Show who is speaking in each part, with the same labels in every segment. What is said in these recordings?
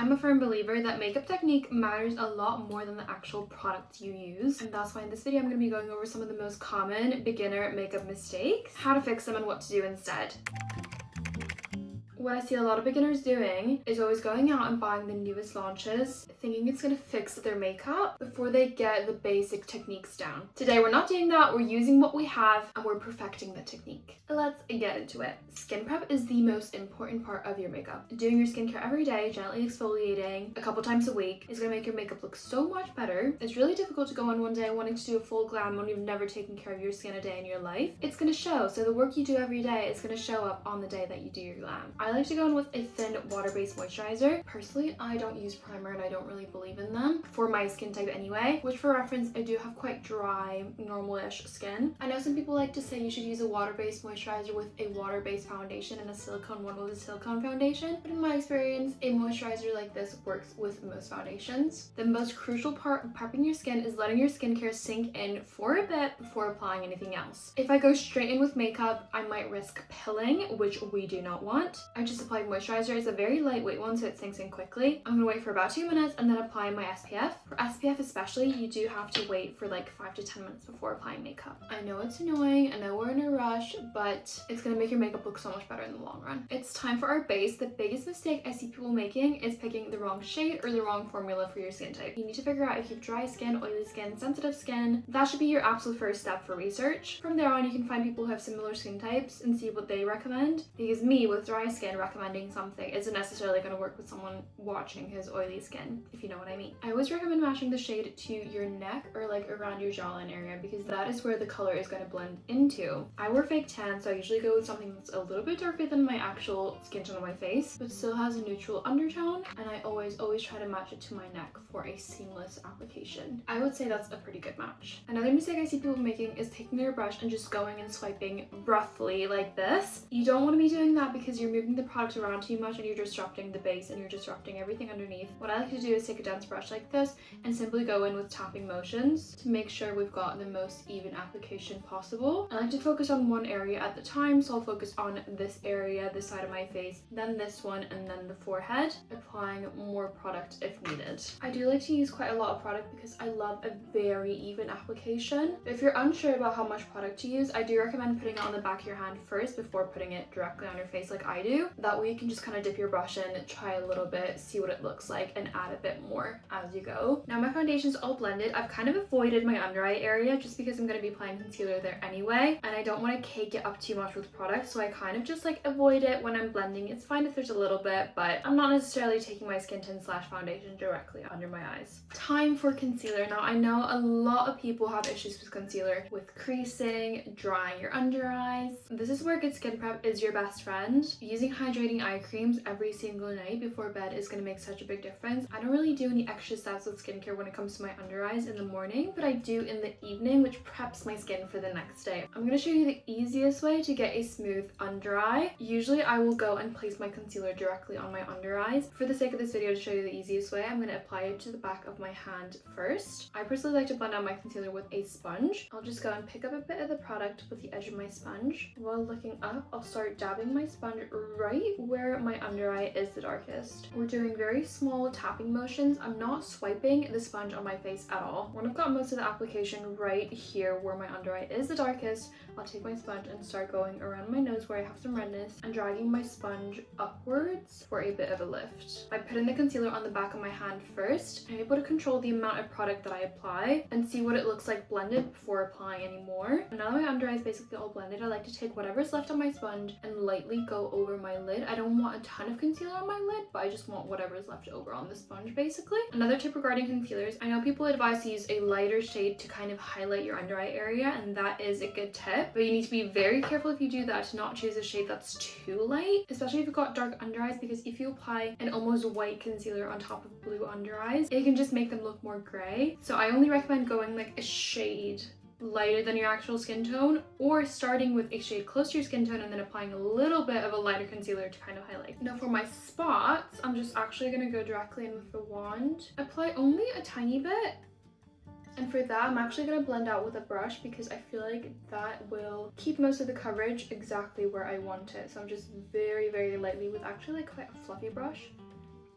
Speaker 1: I'm a firm believer that makeup technique matters a lot more than the actual products you use, and that's why in this video I'm going to be going over some of the most common beginner makeup mistakes, how to fix them, and what to do instead. What I see a lot of beginners doing is always going out and buying the newest launches, thinking it's going to fix their makeup before they get the basic techniques down. Today we're not doing that, we're using what we have and we're perfecting the technique. Let's get into it. Skin prep is the most important part of your makeup. Doing your skincare every day, gently exfoliating a couple times a week is going to make your makeup look so much better. It's really difficult to go on one day wanting to do a full glam when you've never taken care of your skin a day in your life. It's going to show, so the work you do every day is going to show up on the day that you do your glam. I like to go in with a thin water-based moisturizer. Personally, I don't use primer and I don't really believe in them for my skin type anyway, which for reference, I do have quite dry, normal-ish skin. I know some people like to say you should use a water-based moisturizer with a water-based foundation and a silicone one with a silicone foundation, but in my experience, a moisturizer like this works with most foundations. The most crucial part of prepping your skin is letting your skincare sink in for a bit before applying anything else. If I go straight in with makeup, I might risk pilling, which we do not want. I just apply moisturizer. It's a very lightweight one, so it sinks in quickly. I'm gonna wait for about 2 minutes and then apply my SPF. For SPF especially, you do have to wait for like 5 to 10 minutes before applying makeup. I know it's annoying, I know we're in a rush, but it's gonna make your makeup look so much better in the long run. It's time for our base. The biggest mistake I see people making is picking the wrong shade or the wrong formula for your skin type. You need to figure out if you have dry skin, oily skin, sensitive skin. That should be your absolute first step for research. From there on, you can find people who have similar skin types and see what they recommend, because me with dry skin recommending something isn't necessarily going to work with someone watching his oily skin, if you know what I mean. I always recommend matching the shade to your neck or like around your jawline area, because that is where the color is going to blend into. I wear fake tan, so I usually go with something that's a little bit darker than my actual skin tone on my face, but still has a neutral undertone, and I always try to match it to my neck for a seamless application. I would say that's a pretty good match. Another mistake I see people making is taking their brush and just going and swiping roughly like this. You don't want to be doing that because you're moving the product around too much and you're disrupting the base and you're disrupting everything underneath. What I like to do is take a dense brush like this and simply go in with tapping motions to make sure we've got the most even application possible. I like to focus on one area at the time, so I'll focus on this area, this side of my face, then this one, and then the forehead, applying more product if needed. I do like to use quite a lot of product because I love a very even application. If you're unsure about how much product to use, I do recommend putting it on the back of your hand first before putting it directly on your face like I do. That way you can just kind of dip your brush in, try a little bit, see what it looks like, and add a bit more as you go. Now my foundation's all blended. I've kind of avoided my under eye area just because I'm going to be applying concealer there anyway, and I don't want to cake it up too much with product, so I kind of just like avoid it when I'm blending. It's fine if there's a little bit, but I'm not necessarily taking my skin tint / foundation directly under my eyes. Time for concealer. Now I know a lot of people have issues with concealer, with creasing, drying your under eyes. This is where good skin prep is your best friend. Using hydrating eye creams every single night before bed is going to make such a big difference. I don't really do any extra steps with skincare when it comes to my under eyes in the morning, but I do in the evening, which preps my skin for the next day. I'm going to show you the easiest way to get a smooth under eye. Usually I will go and place my concealer directly on my under eyes. For the sake of this video, to show you the easiest way, I'm going to apply it to the back of my hand first. I personally like to blend out my concealer with a sponge. I'll just go and pick up a bit of the product with the edge of my sponge. While looking up, I'll start dabbing my sponge right where my under eye is the darkest. We're doing very small tapping motions. I'm not swiping the sponge on my face at all. When I've got most of the application right here where my under eye is the darkest, I'll take my sponge and start going around my nose where I have some redness and dragging my sponge upwards for a bit of a lift. By putting the concealer on the back of my hand first, I'm able to control the amount of product that I apply and see what it looks like blended before applying any more. And now that my under eye is basically all blended, I like to take whatever's left on my sponge and lightly go over my lid. I don't want a ton of concealer on my lid, but I just want whatever's left over on the sponge basically. Another tip regarding concealers, I know people advise to use a lighter shade to kind of highlight your under eye area, and that is a good tip, but you need to be very careful if you do that to not choose a shade that's too light, especially if you've got dark under eyes, because if you apply an almost white concealer on top of blue under eyes, it can just make them look more gray. So I only recommend going like a shade lighter than your actual skin tone, or starting with a shade close to your skin tone and then applying a little bit of a lighter concealer to kind of highlight. Now for my spots, I'm just actually going to go directly in with the wand. Apply only a tiny bit, and for that I'm actually going to blend out with a brush because I feel like that will keep most of the coverage exactly where I want it. So I'm just very lightly with actually like quite a fluffy brush,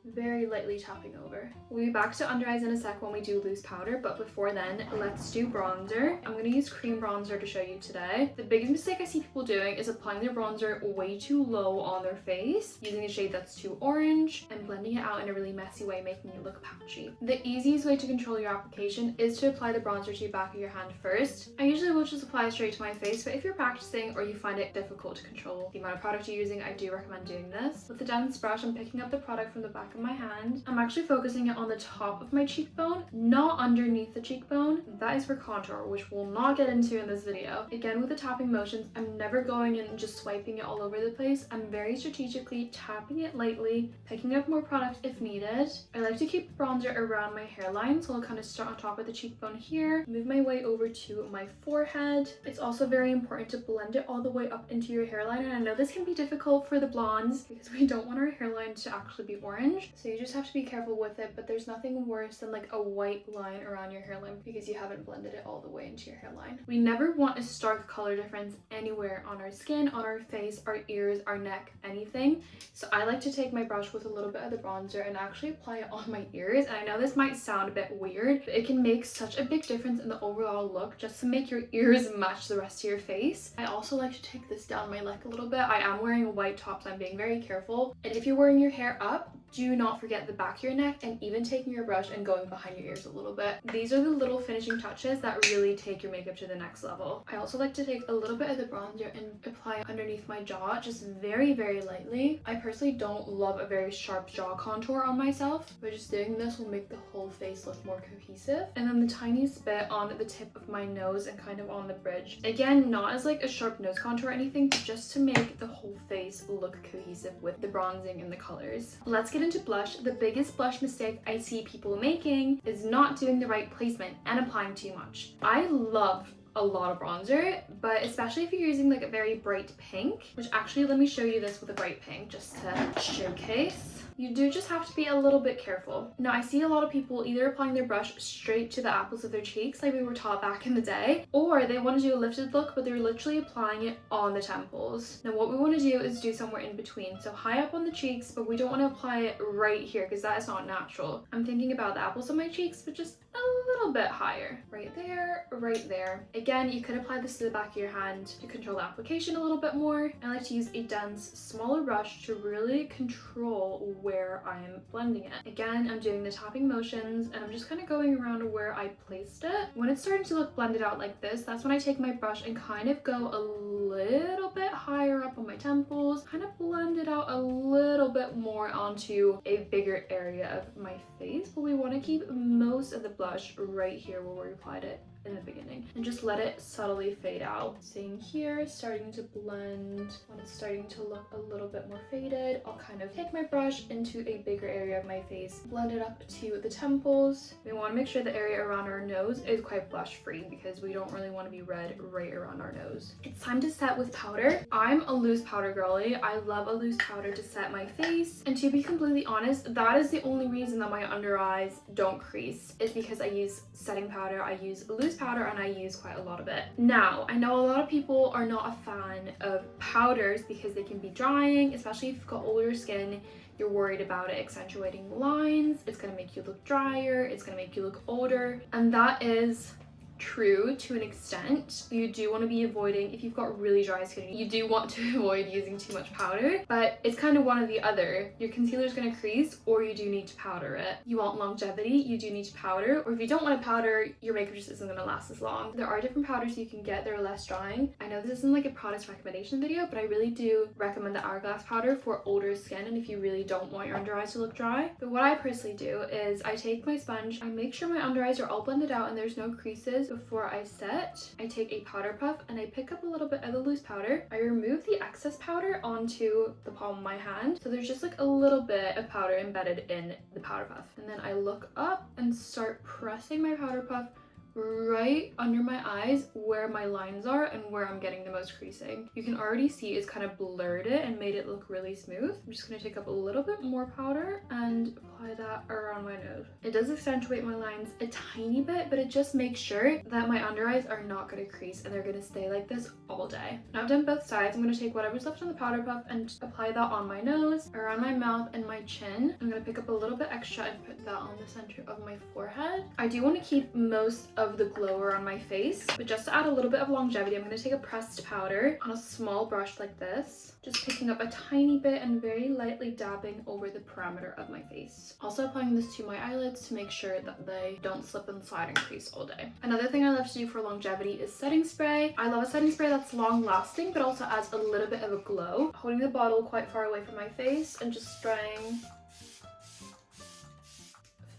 Speaker 1: very lightly tapping over. We'll be back to under eyes in a sec when we do loose powder, but before then, let's do bronzer. I'm gonna use cream bronzer to show you today. The biggest mistake I see people doing is applying their bronzer way too low on their face, using a shade that's too orange, and blending it out in a really messy way, making it look patchy. The easiest way to control your application is to apply the bronzer to the back of your hand first. I usually will just apply it straight to my face, but if you're practicing or you find it difficult to control the amount of product you're using, I do recommend doing this. With the dense brush, I'm picking up the product from the back of my hand. I'm actually focusing it on the top of my cheekbone, not underneath the cheekbone. That is for contour, which we'll not get into in this video. Again, with the tapping motions, I'm never going in and just swiping it all over the place. I'm very strategically tapping it lightly, picking up more product if needed. I like to keep the bronzer around my hairline, so I'll kind of start on top of the cheekbone here, move my way over to my forehead. It's also very important to blend it all the way up into your hairline, and I know this can be difficult for the blondes because we don't want our hairline to actually be orange, so you just have to be careful with it, but there's nothing worse than like a white line around your hairline because you haven't blended it all the way into your hairline. We never want a stark color difference anywhere on our skin, on our face, our ears, our neck, anything. So I like to take my brush with a little bit of the bronzer and actually apply it on my ears. And I know this might sound a bit weird, but it can make such a big difference in the overall look just to make your ears match the rest of your face. I also like to take this down my neck a little bit. I am wearing a white top, so I'm being very careful. And if you're wearing your hair up, do not forget the back of your neck and even taking your brush and going behind your ears a little bit. These are the little finishing touches that really take your makeup to the next level. I also like to take a little bit of the bronzer and apply it underneath my jaw, just very, very lightly. I personally don't love a very sharp jaw contour on myself, but just doing this will make the whole face look more cohesive. And then the tiniest bit on the tip of my nose and kind of on the bridge. Again, not as like a sharp nose contour or anything, but just to make the whole face look cohesive with the bronzing and the colors. Let's get into blush. The biggest blush mistake I see people making is not doing the right placement and applying too much. I love a lot of bronzer, but especially if you're using like a very bright pink, which actually let me show you this with a bright pink just to showcase. You do just have to be a little bit careful. Now I see a lot of people either applying their brush straight to the apples of their cheeks like we were taught back in the day, or they want to do a lifted look but they're literally applying it on the temples. Now what we want to do is do somewhere in between, so high up on the cheeks, but we don't want to apply it right here because that is not natural. I'm thinking about the apples on my cheeks, but just a little bit higher. Right there, right there. Again, you could apply this to the back of your hand to control the application a little bit more. I like to use a dense, smaller brush to really control where I'm blending it. Again, I'm doing the tapping motions and I'm just kind of going around where I placed it. When it's starting to look blended out like this, that's when I take my brush and kind of go a little bit higher up on my temples, kind of blend it out a little bit more onto a bigger area of my face, but we want to keep most of the blush right here where we applied it in the beginning and just let it subtly fade out. Same here, starting to blend. When it's starting to look a little bit more faded, I'll kind of take my brush into a bigger area of my face, blend it up to the temples. We want to make sure the area around our nose is quite blush free because we don't really want to be red right around our nose. It's time to set with powder. I'm a loose powder girly. I love a loose powder to set my face, and to be completely honest, that is the only reason that my under eyes don't crease, is because I use setting powder. I use loose powder and I use quite a lot of it. Now, I know a lot of people are not a fan of powders because they can be drying, especially if you've got older skin. You're worried about it accentuating lines, it's gonna make you look drier, it's gonna make you look older, and that is true to an extent. You do want to be avoiding, if you've got really dry skin, you do want to avoid using too much powder, but it's kind of one or the other. Your concealer is going to crease, or you do need to powder it. You want longevity, you do need to powder, or if you don't want to powder, your makeup just isn't going to last as long. There are different powders you can get that are less drying. I know this isn't like a product recommendation video, but I really do recommend the Hourglass powder for older skin and if you really don't want your under eyes to look dry. But what I personally do is I take my sponge, I make sure my under eyes are all blended out and there's no creases. Before I set, I take a powder puff and I pick up a little bit of the loose powder. I remove the excess powder onto the palm of my hand, so there's just like a little bit of powder embedded in the powder puff. And then I look up and start pressing my powder puff right under my eyes where my lines are and where I'm getting the most creasing. You can already see it's kind of blurred it and made it look really smooth. I'm just going to take up a little bit more powder and apply that that around my nose. It does accentuate my lines a tiny bit, but it just makes sure that my under eyes are not going to crease and they're going to stay like this all day. Now I've done both sides. I'm going to take whatever's left on the powder puff and apply that on my nose, around my mouth, and my chin. I'm going to pick up a little bit extra and put that on the center of my forehead. I do want to keep most of the glow around my face, but just to add a little bit of longevity, I'm going to take a pressed powder on a small brush like this, just picking up a tiny bit and very lightly dabbing over the perimeter of my face. Also applying this to my eyelids to make sure that they don't slip and slide and crease all day. Another thing I love to do for longevity is setting spray. I love a setting spray that's long lasting but also adds a little bit of a glow. Holding the bottle quite far away from my face and just spraying,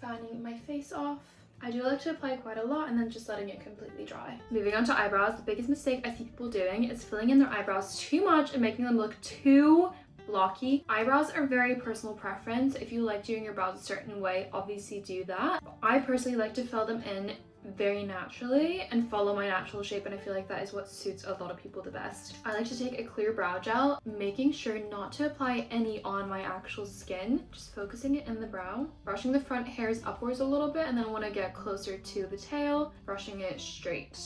Speaker 1: fanning my face off. I do like to apply quite a lot and then just letting it completely dry. Moving on to eyebrows, the biggest mistake I see people doing is filling in their eyebrows too much and making them look too blocky. Eyebrows are very personal preference. If you like doing your brows a certain way, obviously do that. I personally like to fill them in very naturally and follow my natural shape, and I feel like that is what suits a lot of people the best. I like to take a clear brow gel, making sure not to apply any on my actual skin, just focusing it in the brow, brushing the front hairs upwards a little bit, and then when I get closer to the tail, brushing it straight.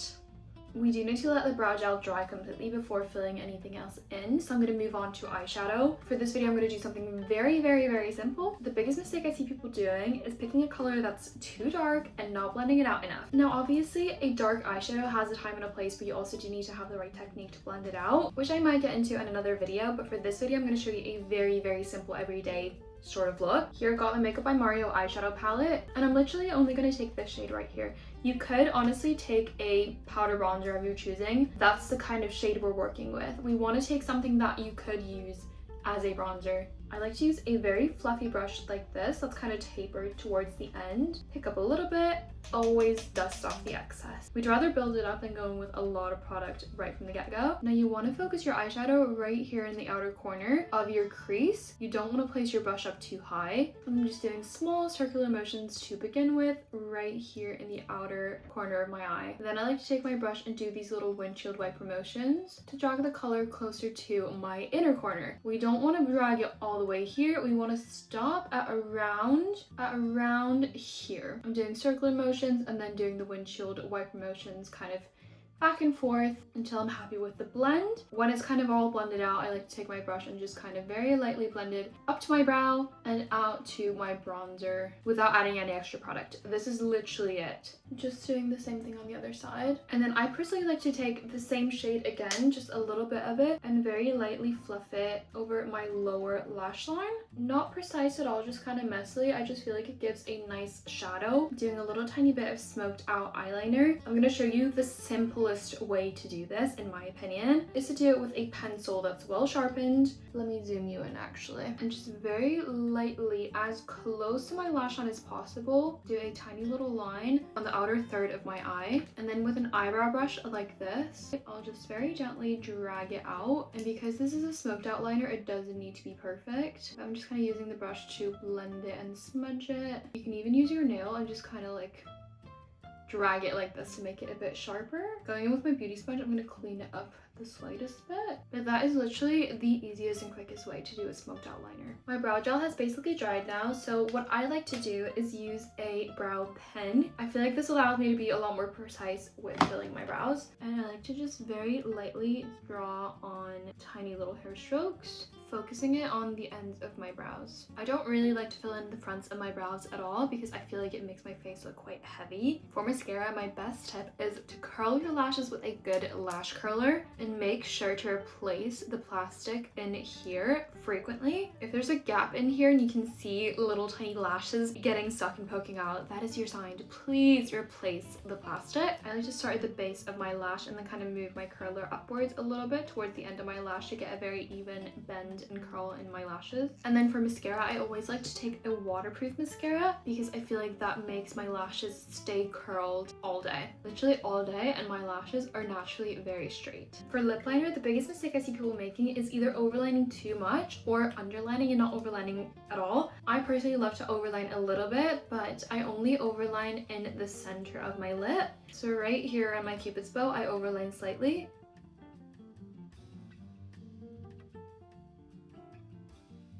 Speaker 1: We do need to let the brow gel dry completely before filling anything else in, so I'm going to move on to eyeshadow. For this video, I'm going to do something very simple. The biggest mistake I see people doing is picking a color that's too dark and not blending it out enough. Now, obviously, a dark eyeshadow has a time and a place, but you also do need to have the right technique to blend it out, which I might get into in another video, but for this video, I'm going to show you a very simple everyday sort of look. Here, got the Makeup by Mario eyeshadow palette, and I'm literally only going to take this shade right here. You could honestly take a powder bronzer of your choosing. That's the kind of shade we're working with. We want to take something that you could use as a bronzer. I like to use a very fluffy brush like this that's kind of tapered towards the end. Pick up a little bit, always dust off the excess. We'd rather build it up than go in with a lot of product right from the get-go. Now you want to focus your eyeshadow right here in the outer corner of your crease. You don't want to place your brush up too high. I'm just doing small circular motions to begin with right here in the outer corner of my eye. Then I like to take my brush and do these little windshield wiper motions to drag the color closer to my inner corner. We don't want to drag it all the way here. We want to stop at around here. I'm doing circular motions and then doing the windshield wiper motions kind of back and forth until I'm happy with the blend. When it's kind of all blended out, I like to take my brush and just kind of very lightly blend it up to my brow and out to my bronzer without adding any extra product. This is literally it. Just doing the same thing on the other side. And then I personally like to take the same shade again, just a little bit of it, and very lightly fluff it over my lower lash line. Not precise at all, just kind of messily. I just feel like it gives a nice shadow. Doing a little tiny bit of smoked out eyeliner. I'm going to show you the simplest way to do this, in my opinion, is to do it with a pencil that's well sharpened. Let me zoom you in actually. And just very lightly, as close to my lash line as possible, do a tiny little line on the outer third of my eye. And then with an eyebrow brush like this, I'll just very gently drag it out. And because this is a smoked out liner, it doesn't need to be perfect. I'm just kind of using the brush to blend it and smudge it. You can even use your nail and just kind of like drag it like this to make it a bit sharper. Going in with my beauty sponge, I'm going to clean it up the slightest bit. But that is literally the easiest and quickest way to do a smoked out liner. My brow gel has basically dried now, so what I like to do is use a brow pen. I feel like this allows me to be a lot more precise with filling my brows. And I like to just very lightly draw on tiny little hair strokes, focusing it on the ends of my brows. I don't really like to fill in the fronts of my brows at all because I feel like it makes my face look quite heavy. For mascara, my best tip is to curl your lashes with a good lash curler and make sure to replace the plastic in here frequently. If there's a gap in here and you can see little tiny lashes getting stuck and poking out, that is your sign to please replace the plastic. I like to start at the base of my lash and then kind of move my curler upwards a little bit towards the end of my lash to get a very even bend and curl in my lashes. And then for mascara, I always like to take a waterproof mascara because I feel like that makes my lashes stay curled all day, literally all day, and my lashes are naturally very straight. For lip liner, the biggest mistake I see people making is either overlining too much or underlining and not overlining at all. I personally love to overline a little bit, but I only overline in the center of my lip. So right here on my cupid's bow, I overline slightly.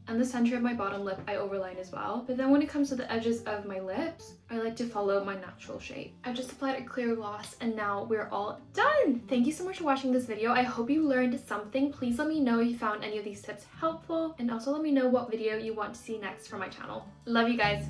Speaker 1: And the center of my bottom lip I overline as well. But then when it comes to the edges of my lips, I like to follow my natural shape. I just applied a clear gloss and now we're all done. Thank you so much for watching this video. I hope you learned something. Please let me know if you found any of these tips helpful, and also let me know what video you want to see next for my channel. Love you guys.